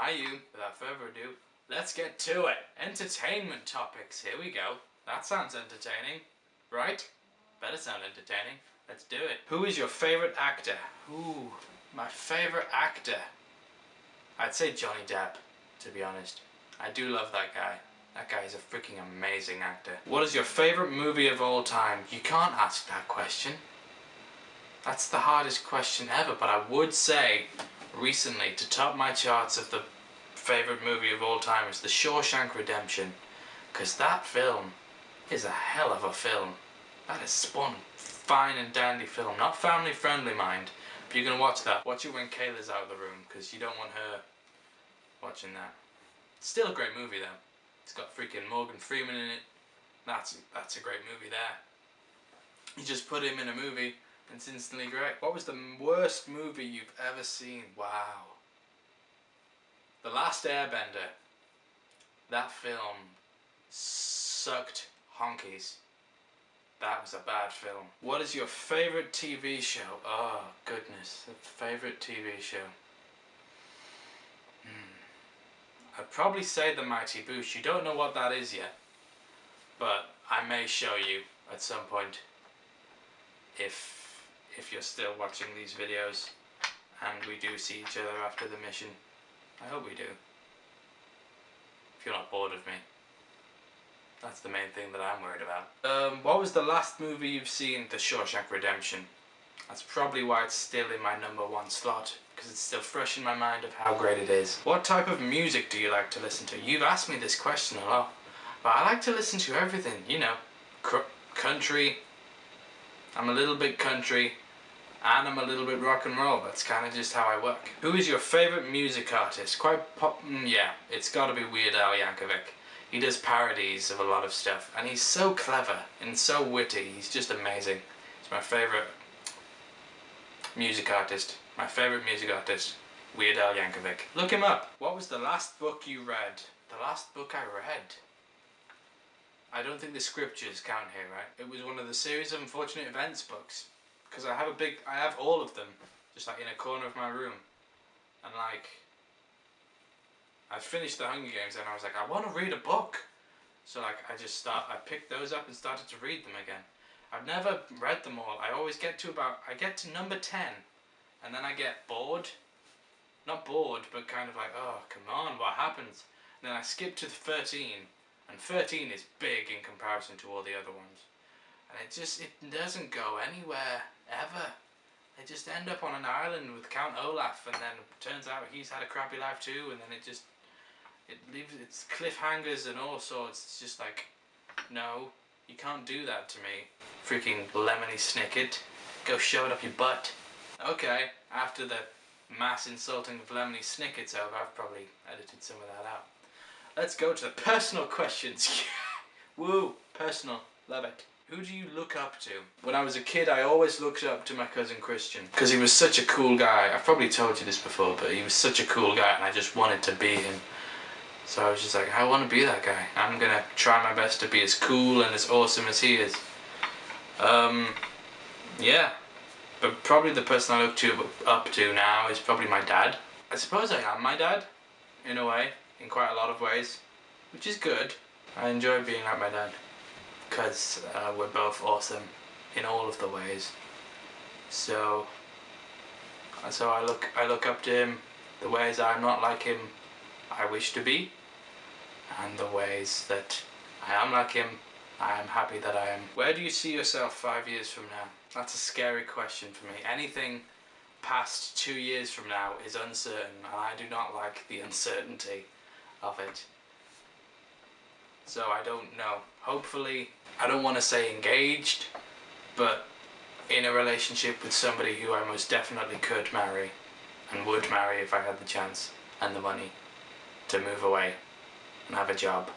Hi you, without further ado, let's get to it. Entertainment topics, here we go. That sounds entertaining, right? Better sound entertaining. Let's do it. Who is your favourite actor? Ooh, my favourite actor. I'd say Johnny Depp, to be honest. I do love that guy. That guy is a freaking amazing actor. What is your favourite movie of all time? You can't ask that question. That's the hardest question ever, but I would say recently, to top my charts of the favourite movie of all time, is The Shawshank Redemption. Because that film is a hell of a film. That is one fine and dandy film. Not family friendly, mind. If you're going to watch that, watch it when Kayla's out of the room, because you don't want her watching that. It's still a great movie though. It's got freaking Morgan Freeman in it. That's a great movie there. You just put him in a movie and it's instantly great. What was the worst movie you've ever seen? Wow. The Last Airbender. That film sucked honkies. That was a bad film. What is your favourite TV show? Oh goodness, favourite TV show. I'd probably say The Mighty Boosh. You don't know what that is yet, but I may show you at some point if you're still watching these videos and we do see each other after the mission. I hope we do. If you're not bored of me. That's the main thing that I'm worried about. What was the last movie you've seen? The Shawshank Redemption. That's probably why it's still in my #1 slot, because it's still fresh in my mind of how great it is. What type of music do you like to listen to? You've asked me this question a lot, but I like to listen to everything, you know. Country, I'm a little bit country, and I'm a little bit rock and roll. That's kind of just how I work. Who is your favourite music artist? Quite pop, yeah, it's gotta be Weird Al Yankovic. He does parodies of a lot of stuff, and he's so clever and so witty. He's just amazing. He's my favourite music artist. My favourite music artist, Weird Al Yankovic. Look him up. What was the last book you read? The last book I read? I don't think the scriptures count here, right? It was one of the Series of Unfortunate Events books. Because I have all of them, just like in a corner of my room. And like, I finished the Hunger Games and I was like, I want to read a book. So like, I picked those up and started to read them again. I've never read them all. I always get to number 10, and then I get bored. Not bored, but kind of like, oh, come on, what happens? And then I skip to 13, and 13 is big in comparison to all the other ones. And it doesn't go anywhere, ever. They just end up on an island with Count Olaf, and then it turns out he's had a crappy life too, and then it leaves its cliffhangers and all sorts. It's just like, no. You can't do that to me. Freaking Lemony Snicket. Go shove it up your butt. Okay, after the mass insulting of Lemony Snicket's over, I've probably edited some of that out. Let's go to the personal questions. Woo, personal, love it. Who do you look up to? When I was a kid, I always looked up to my cousin Christian, because he was such a cool guy. I've probably told you this before, but he was such a cool guy and I just wanted to be him. So I was just like, I want to be that guy. I'm gonna try my best to be as cool and as awesome as he is. Yeah. But probably the person I look up to now is probably my dad. I suppose I am my dad, in a way, in quite a lot of ways, which is good. I enjoy being like my dad, because we're both awesome in all of the ways. So I look up to him. The ways I'm not like him, I wish to be, and the ways that I am like him, I am happy that I am. Where do you see yourself 5 years from now? That's a scary question for me. Anything past 2 years from now is uncertain, and I do not like the uncertainty of it. So I don't know. Hopefully, I don't want to say engaged, but in a relationship with somebody who I most definitely could marry, and would marry if I had the chance and the money to move away and have a job.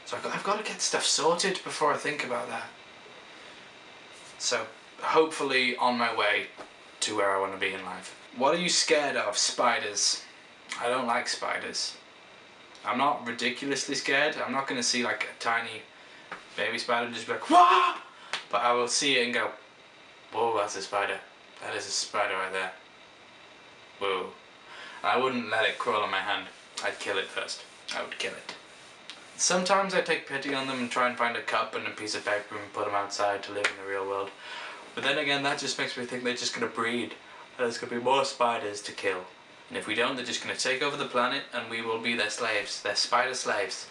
So I've got to get stuff sorted before I think about that. So hopefully on my way to where I want to be in life. What are you scared of? Spiders. I don't like spiders. I'm not ridiculously scared. I'm not going to see like a tiny baby spider and just be like, wah! But I will see it and go, whoa, that's a spider. That is a spider right there. Whoa. I wouldn't let it crawl on my hand. I'd kill it first. I would kill it. Sometimes I take pity on them and try and find a cup and a piece of paper and put them outside to live in the real world. But then again, that just makes me think they're just going to breed. And there's going to be more spiders to kill. And if we don't, they're just going to take over the planet and we will be their slaves. They're spider slaves.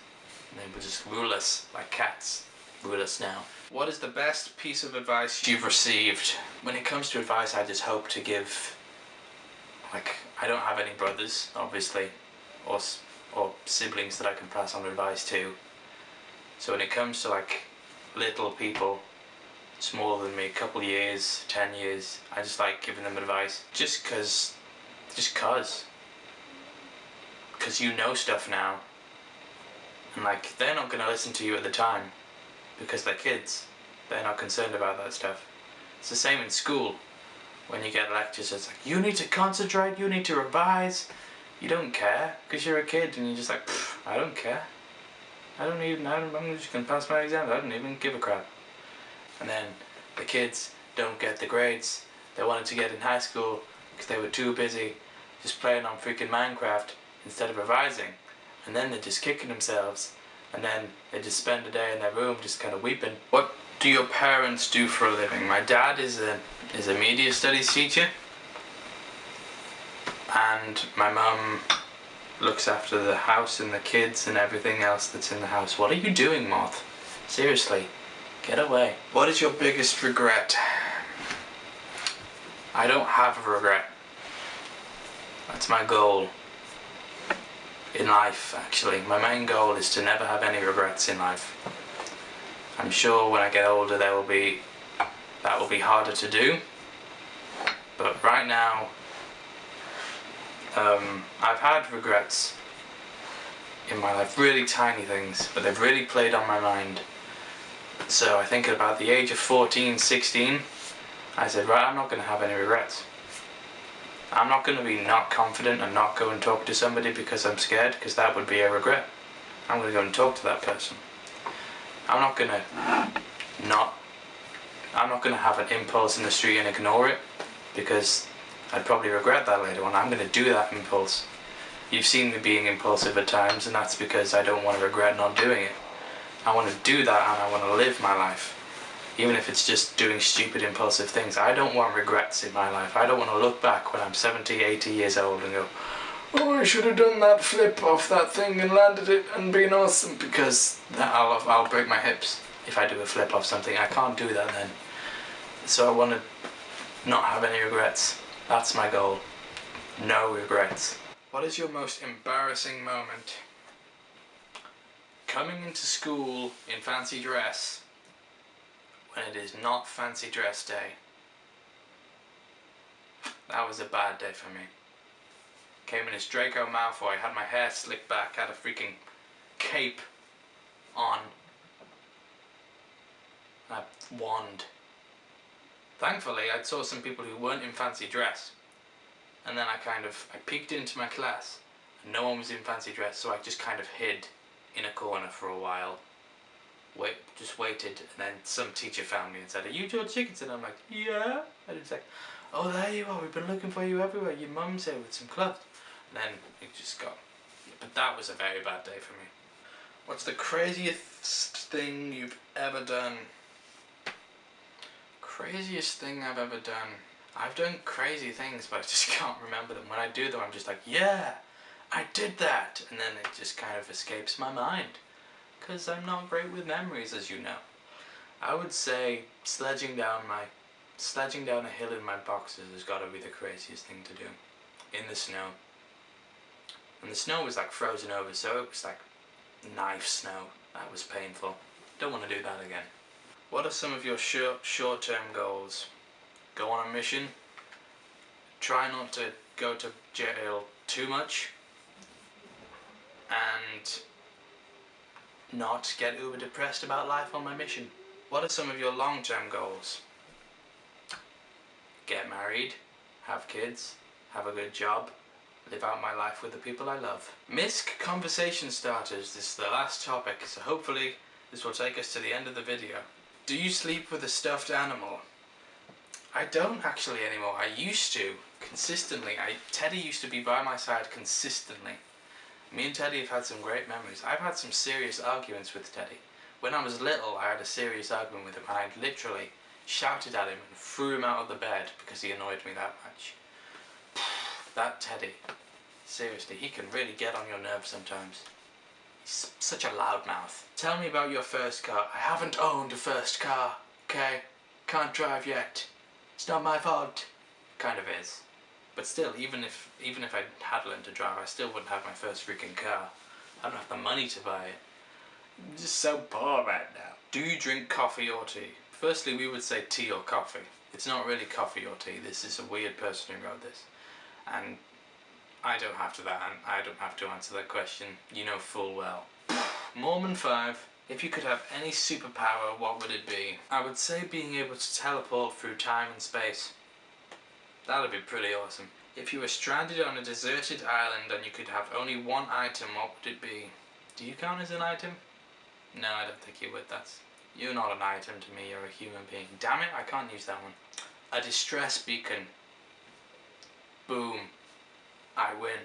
And they will just rule us like cats. Rule us now. What is the best piece of advice you've received? When it comes to advice, I just hope to give... Like, I don't have any brothers, obviously. Or siblings that I can pass on advice to. So when it comes to like little people smaller than me, a couple years, 10 years, I just like giving them advice just cause you know stuff now, and like they're not gonna listen to you at the time because they're kids. They're not concerned about that stuff. It's the same in school. When you get lectures, it's like, you need to concentrate, you need to revise. You don't care because you're a kid and you're just like, I don't care. I'm just going to pass my exams. I don't even give a crap. And then the kids don't get the grades they wanted to get in high school because they were too busy just playing on freaking Minecraft instead of revising. And then they're just kicking themselves. And then they just spend a day in their room just kind of weeping. What do your parents do for a living? My dad is a media studies teacher. And my mum looks after the house and the kids and everything else that's in the house. What are you doing, Moth? Seriously, get away. What is your biggest regret? I don't have a regret. That's my goal in life, actually. My main goal is to never have any regrets in life. I'm sure when I get older that will be harder to do. But right now, I've had regrets in my life, really tiny things, but they've really played on my mind. So I think at about the age of 14, 16, I said, right, I'm not going to have any regrets. I'm not going to be not confident and not go and talk to somebody because I'm scared, because that would be a regret. I'm going to go and talk to that person. I'm not going to have an impulse in the street and ignore it, because I'd probably regret that later on. I'm going to do that impulse. You've seen me being impulsive at times, and that's because I don't want to regret not doing it. I want to do that and I want to live my life. Even if it's just doing stupid impulsive things. I don't want regrets in my life. I don't want to look back when I'm 70, 80 years old and go, oh, I should have done that flip off that thing and landed it and been awesome, because I'll break my hips if I do a flip off something. I can't do that then. So I want to not have any regrets. That's my goal. No regrets. What is your most embarrassing moment? Coming into school in fancy dress when it is not fancy dress day. That was a bad day for me. Came in as Draco Malfoy, had my hair slicked back, had a freaking cape on, a wand. Thankfully, I saw some people who weren't in fancy dress, and then I peeked into my class, and no one was in fancy dress, so I just kind of hid in a corner for a while. Just waited, and then some teacher found me and said, are you George Dickinson? I'm like, yeah. And it's like, oh, there you are, we've been looking for you everywhere, your mum's here with some cloth. And then it just got, but that was a very bad day for me. What's the craziest thing you've ever done? Craziest thing I've ever done. I've done crazy things, but I just can't remember them. When I do them, I'm just like, yeah, I did that. And then it just kind of escapes my mind. Because I'm not great with memories, as you know. I would say sledging down a hill in my boxers has got to be the craziest thing to do. In the snow. And the snow was like frozen over, so it was like knife snow. That was painful. Don't want to do that again. What are some of your short-term goals? Go on a mission. Try not to go to jail too much. And not get uber depressed about life on my mission. What are some of your long-term goals? Get married, have kids, have a good job, live out my life with the people I love. MISC conversation starters. This is the last topic, so hopefully this will take us to the end of the video. Do you sleep with a stuffed animal? I don't actually anymore. I used to, consistently. Teddy used to be by my side consistently. Me and Teddy have had some great memories. I've had some serious arguments with Teddy. When I was little, I had a serious argument with him, and I literally shouted at him and threw him out of the bed because he annoyed me that much. That Teddy, seriously, he can really get on your nerves sometimes. He's such a loudmouth. Tell me about your first car. I haven't owned a first car, okay? Can't drive yet. It's not my fault. Kind of is. But still, even if I had learned to drive, I still wouldn't have my first freaking car. I don't have the money to buy it. I'm just so poor right now. Do you drink coffee or tea? Firstly, we would say tea or coffee. It's not really coffee or tea. This is a weird person who wrote this. And I don't have to answer that question. You know full well. Mormon 5. If you could have any superpower, what would it be? I would say being able to teleport through time and space. That would be pretty awesome. If you were stranded on a deserted island and you could have only one item, what would it be? Do you count as an item? No, I don't think you would. You're not an item to me, you're a human being. Damn it, I can't use that one. A distress beacon. Boom. I win.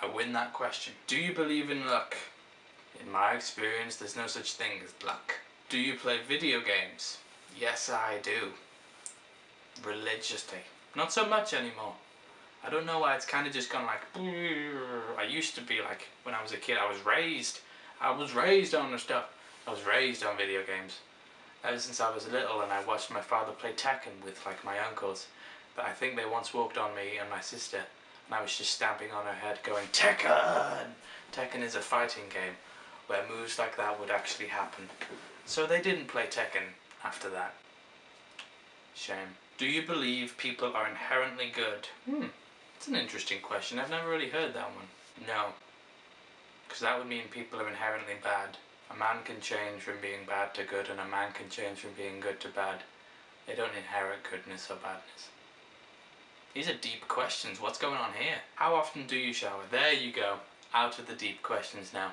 I win that question. Do you believe in luck? In my experience, there's no such thing as luck. Do you play video games? Yes, I do. Religiously. Not so much anymore. I don't know why, it's kind of just gone like... I used to be like, when I was a kid, I was raised on the stuff. I was raised on video games. Ever since I was little, and I watched my father play Tekken with like my uncles. But I think they once walked on me and my sister, and I was just stamping on her head going, Tekken! Tekken is a fighting game where moves like that would actually happen. So they didn't play Tekken after that. Shame. Do you believe people are inherently good? It's an interesting question. I've never really heard that one. No. Because that would mean people are inherently bad. A man can change from being bad to good, and a man can change from being good to bad. They don't inherit goodness or badness. These are deep questions. What's going on here? How often do you shower? There you go. Out of the deep questions now.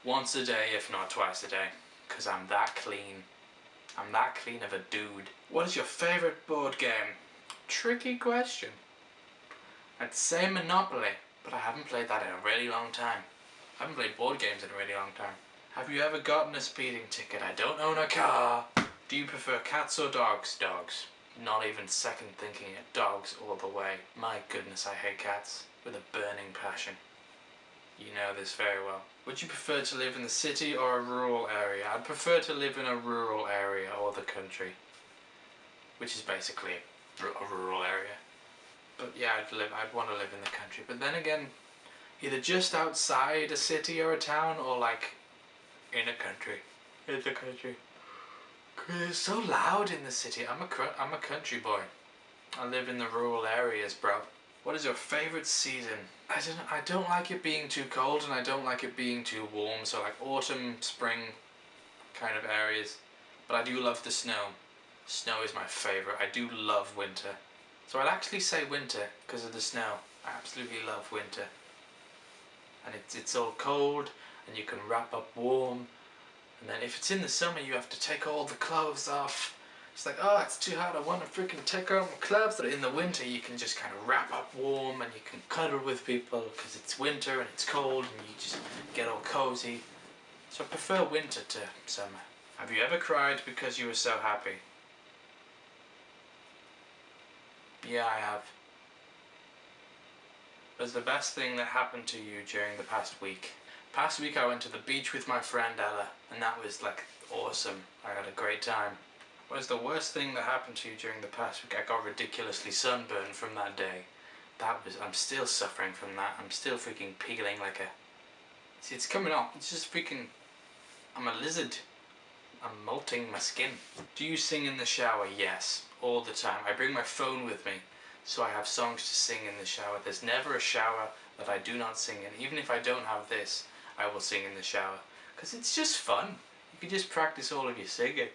Once a day, if not twice a day. Because I'm that clean. I'm that clean of a dude. What is your favourite board game? Tricky question. I'd say Monopoly, but I haven't played that in a really long time. I haven't played board games in a really long time. Have you ever gotten a speeding ticket? I don't own a car. Do you prefer cats or dogs? Dogs. Not even second thinking it. Dogs all the way. My goodness, I hate cats. With a burning passion. You know this very well. Would you prefer to live in the city or a rural area? I'd prefer to live in a rural area or the country. Which is basically a rural area. But yeah, I'd want to live in the country. But then again, either just outside a city or a town, or like in a country. In the country. It's so loud in the city. I'm a country boy. I live in the rural areas, bro. What is your favourite season? I don't like it being too cold, and I don't like it being too warm. So like autumn, spring kind of areas. But I do love the snow. Snow is my favourite. I do love winter. So I'd actually say winter because of the snow. I absolutely love winter. And it's all cold, and you can wrap up warm. And then if it's in the summer, you have to take all the clothes off. It's like, oh, it's too hot, I want to freaking take off my clothes. But in the winter, you can just kind of wrap up warm, and you can cuddle with people because it's winter and it's cold, and you just get all cozy. So I prefer winter to summer. Have you ever cried because you were so happy? Yeah, I have. Was the best thing that happened to you during the past week? Past week I went to the beach with my friend Ella, and that was like awesome. I had a great time. What is the worst thing that happened to you during the past week? I got ridiculously sunburned from that day. I'm still suffering from that. I'm still freaking peeling like a... See, it's coming off. It's just freaking... I'm a lizard. I'm molting my skin. Do you sing in the shower? Yes, all the time. I bring my phone with me, so I have songs to sing in the shower. There's never a shower that I do not sing in. Even if I don't have this, I will sing in the shower. Because it's just fun. You can just practice all of your singing.